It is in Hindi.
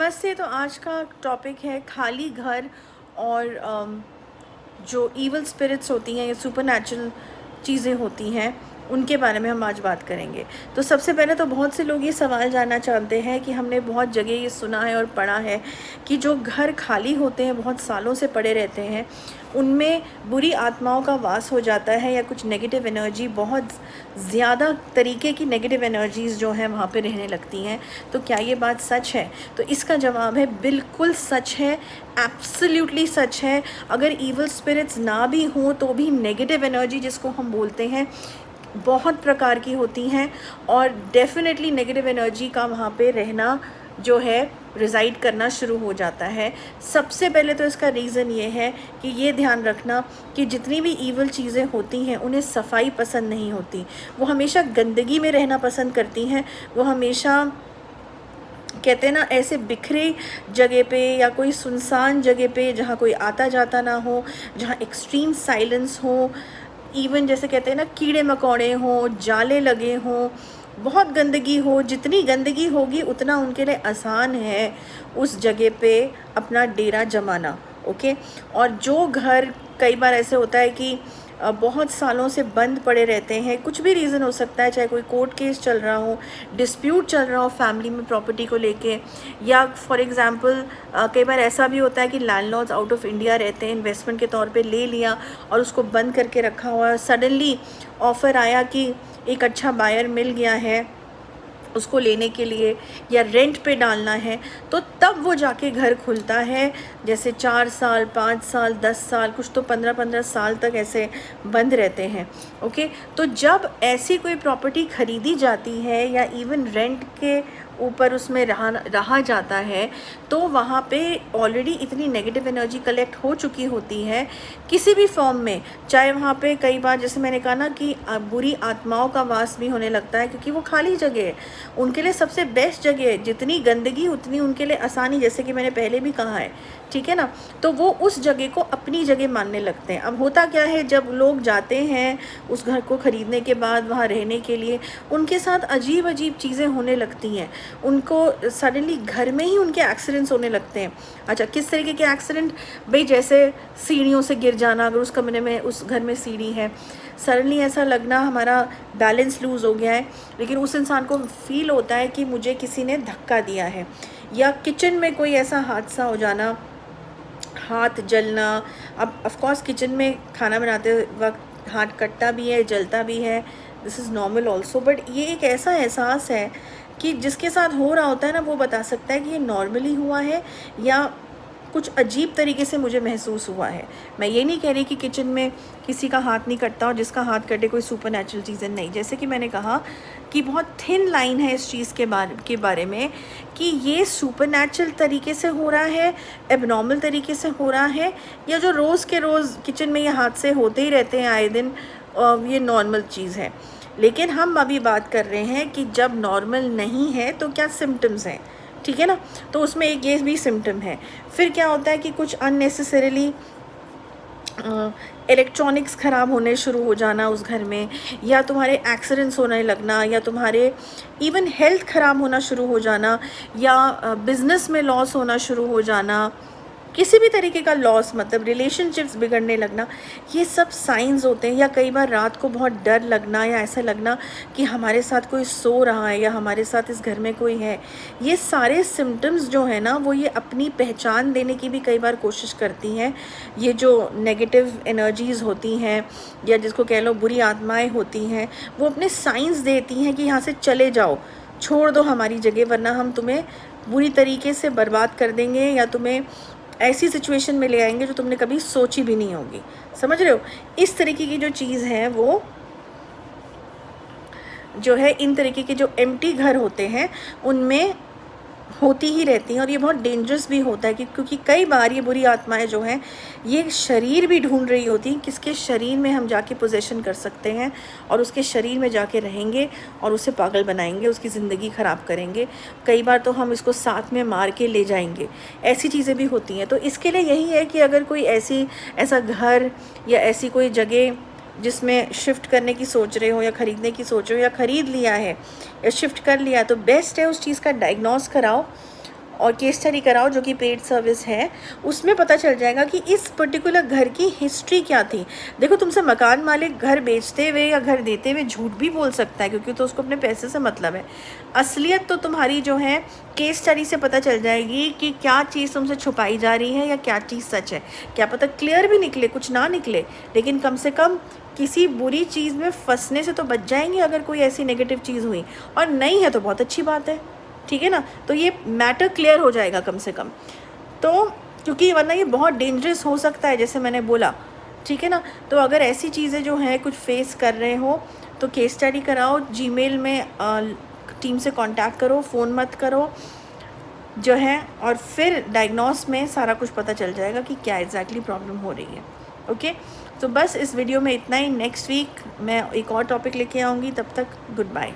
नमस्ते। तो आज का टॉपिक है खाली घर और जो इवल स्पिरिट्स होती हैं या सुपरनैचुरल चीज़ें होती हैं उनके बारे में हम आज बात करेंगे। तो सबसे पहले तो बहुत से लोग ये सवाल जानना चाहते हैं कि हमने बहुत जगह ये सुना है और पढ़ा है कि जो घर खाली होते हैं, बहुत सालों से पड़े रहते हैं, उनमें बुरी आत्माओं का वास हो जाता है या कुछ नेगेटिव एनर्जी, बहुत ज़्यादा तरीके की नेगेटिव एनर्जीज़ जो हैं वहाँ पे रहने लगती हैं। तो क्या ये बात सच है? तो इसका जवाब है बिल्कुल सच है, एब्सोल्युटली सच है। अगर इवल स्पिरिट्स ना भी हों तो भी नेगेटिव एनर्जी जिसको हम बोलते हैं बहुत प्रकार की होती हैं और डेफिनेटली नेगेटिव एनर्जी का वहाँ पे रहना जो है रिज़ाइड करना शुरू हो जाता है। सबसे पहले तो इसका रीज़न ये है कि ये ध्यान रखना कि जितनी भी ईवल चीज़ें होती हैं उन्हें सफाई पसंद नहीं होती। वो हमेशा गंदगी में रहना पसंद करती हैं। वो हमेशा कहते हैं ना, ऐसे बिखरे जगह पे या कोई सुनसान जगह पे जहाँ कोई आता जाता ना हो, जहाँ एक्सट्रीम साइलेंस हो, इवन जैसे कहते हैं ना कीड़े मकोड़े हों, जाले लगे हों, बहुत गंदगी हो। जितनी गंदगी होगी उतना उनके लिए आसान है उस जगह पे अपना डेरा जमाना। ओके। और जो घर कई बार ऐसे होता है कि बहुत सालों से बंद पड़े रहते हैं, कुछ भी रीज़न हो सकता है, चाहे कोई कोर्ट केस चल रहा हो, डिस्प्यूट चल रहा हो फैमिली में प्रॉपर्टी को लेके, या फॉर एग्ज़ाम्पल कई बार ऐसा भी होता है कि लैंडलॉर्ड्स आउट ऑफ इंडिया रहते हैं, इन्वेस्टमेंट के तौर पे ले लिया और उसको बंद करके रखा हुआ है। सडनली ऑफ़र आया कि एक अच्छा बायर मिल गया है उसको लेने के लिए या रेंट पे डालना है, तो तब वो जाके घर खुलता है। जैसे 4 साल, 5 साल, 10 साल, कुछ तो 15-15 साल तक ऐसे बंद रहते हैं। ओके। तो जब ऐसी कोई प्रॉपर्टी ख़रीदी जाती है या इवन रेंट के ऊपर उसमें रहा जाता है, तो वहाँ पे ऑलरेडी इतनी नेगेटिव एनर्जी कलेक्ट हो चुकी होती है किसी भी फॉर्म में। चाहे वहाँ पे कई बार जैसे मैंने कहा ना कि बुरी आत्माओं का वास भी होने लगता है, क्योंकि वो खाली जगह है। उनके लिए सबसे बेस्ट जगह है, जितनी गंदगी उतनी उनके लिए आसानी, जैसे कि मैंने पहले भी कहा है। ठीक है ना। तो वो उस जगह को अपनी जगह मानने लगते हैं। अब होता क्या है, जब लोग जाते हैं उस घर को ख़रीदने के बाद वहाँ रहने के लिए, उनके साथ अजीब अजीब चीज़ें होने लगती हैं। उनको सडनली घर में ही उनके एक्सीडेंट्स होने लगते हैं। अच्छा, किस तरीके के एक्सीडेंट? भाई जैसे सीढ़ियों से गिर जाना, अगर उस कमरे में, उस घर में सीढ़ी है, सडनली ऐसा लगना हमारा बैलेंस लूज़ हो गया है, लेकिन उस इंसान को फील होता है कि मुझे किसी ने धक्का दिया है। या किचन में कोई ऐसा हादसा हो जाना, हाथ जलना। अब ऑफ कोर्स किचन में खाना बनाते वक्त हाथ कटता भी है, जलता भी है, this is normal also. But ये एक ऐसा एहसास है कि जिसके साथ हो रहा होता है ना, वो बता सकता है कि ये नॉर्मली हुआ है या कुछ अजीब तरीके से मुझे महसूस हुआ है। मैं ये नहीं कह रही कि किचन में किसी का हाथ नहीं कटता और जिसका हाथ कटे कोई सुपरनैचुरल चीज़ें नहीं। जैसे कि मैंने कहा कि बहुत थिन लाइन है इस चीज़ के बारे में कि ये सुपरनैचुरल तरीके से हो रहा है, एबनॉर्मल तरीके से हो रहा है, या जो रोज़ के रोज़ किचन में ये हादसे होते ही रहते हैं आए दिन, ये नॉर्मल चीज़ है। लेकिन हम अभी बात कर रहे हैं कि जब नॉर्मल नहीं है तो क्या सिम्टम्स हैं। ठीक है ना। तो उसमें एक ये भी सिम्टम है। फिर क्या होता है कि कुछ अननेसेसरीली इलेक्ट्रॉनिक्स ख़राब होने शुरू हो जाना उस घर में, या तुम्हारे एक्सीडेंट्स होने लगना, या तुम्हारे इवन हेल्थ ख़राब होना शुरू हो जाना, या बिज़नेस में लॉस होना शुरू हो जाना, किसी भी तरीके का लॉस, मतलब रिलेशनशिप्स बिगड़ने लगना, ये सब साइंस होते हैं। या कई बार रात को बहुत डर लगना या ऐसा लगना कि हमारे साथ कोई सो रहा है या हमारे साथ इस घर में कोई है। ये सारे सिम्टम्स जो है ना, वो ये अपनी पहचान देने की भी कई बार कोशिश करती हैं। ये जो नेगेटिव एनर्जीज़ होती हैं या जिसको कह लो बुरी आत्माएँ होती हैं, वो अपने साइंस देती हैं कि यहाँ से चले जाओ, छोड़ दो हमारी जगह, वरना हम तुम्हें बुरी तरीके से बर्बाद कर देंगे या तुम्हें ऐसी सिचुएशन में ले आएंगे जो तुमने कभी सोची भी नहीं होगी। समझ रहे हो? इस तरीके की जो चीज़ है वो जो है, इन तरीके के जो एम्प्टी घर होते हैं उनमें होती ही रहती हैं। और ये बहुत डेंजरस भी होता है क्योंकि कई बार ये बुरी आत्माएं जो हैं ये शरीर भी ढूंढ रही होती हैं, किसके शरीर में हम जाके पोजेशन कर सकते हैं और उसके शरीर में जाके रहेंगे और उसे पागल बनाएंगे, उसकी ज़िंदगी ख़राब करेंगे। कई बार तो हम इसको साथ में मार के ले जाएंगे। ऐसी चीज़ें भी होती हैं। तो इसके लिए यही है कि अगर कोई ऐसा घर या ऐसी कोई जगह जिसमें शिफ्ट करने की सोच रहे हो या ख़रीदने की सोच रहे हो या ख़रीद लिया है या शिफ्ट कर लिया, तो बेस्ट है उस चीज़ का डायग्नोस कराओ और केस स्टडी कराओ, जो कि पेड सर्विस है। उसमें पता चल जाएगा कि इस पर्टिकुलर घर की हिस्ट्री क्या थी। देखो, तुमसे मकान मालिक घर बेचते हुए या घर देते हुए झूठ भी बोल सकता है, क्योंकि तो उसको अपने पैसे से मतलब है। असलियत तो तुम्हारी जो है केस स्टडी से पता चल जाएगी कि क्या चीज़ तुमसे छुपाई जा रही है या क्या चीज़ सच है। क्या पता क्लियर भी निकले, कुछ ना निकले, लेकिन कम से कम किसी बुरी चीज़ में फंसने से तो बच जाएंगे अगर कोई ऐसी नेगेटिव चीज़ हुई। और नहीं है तो बहुत अच्छी बात है, ठीक है ना। तो ये मैटर क्लियर हो जाएगा कम से कम। तो क्योंकि वरना ये बहुत डेंजरस हो सकता है, जैसे मैंने बोला, ठीक है ना। तो अगर ऐसी चीज़ें जो हैं कुछ फेस कर रहे हो तो केस स्टडी कराओ। जीमेल में टीम से कांटेक्ट करो, फ़ोन मत करो जो है, और फिर डायग्नोस में सारा कुछ पता चल जाएगा कि क्या एग्जैक्टली प्रॉब्लम हो रही है। ओके, तो बस इस वीडियो में इतना ही। नेक्स्ट वीक मैं एक और टॉपिक लेके आऊँगी। तब तक गुड बाय।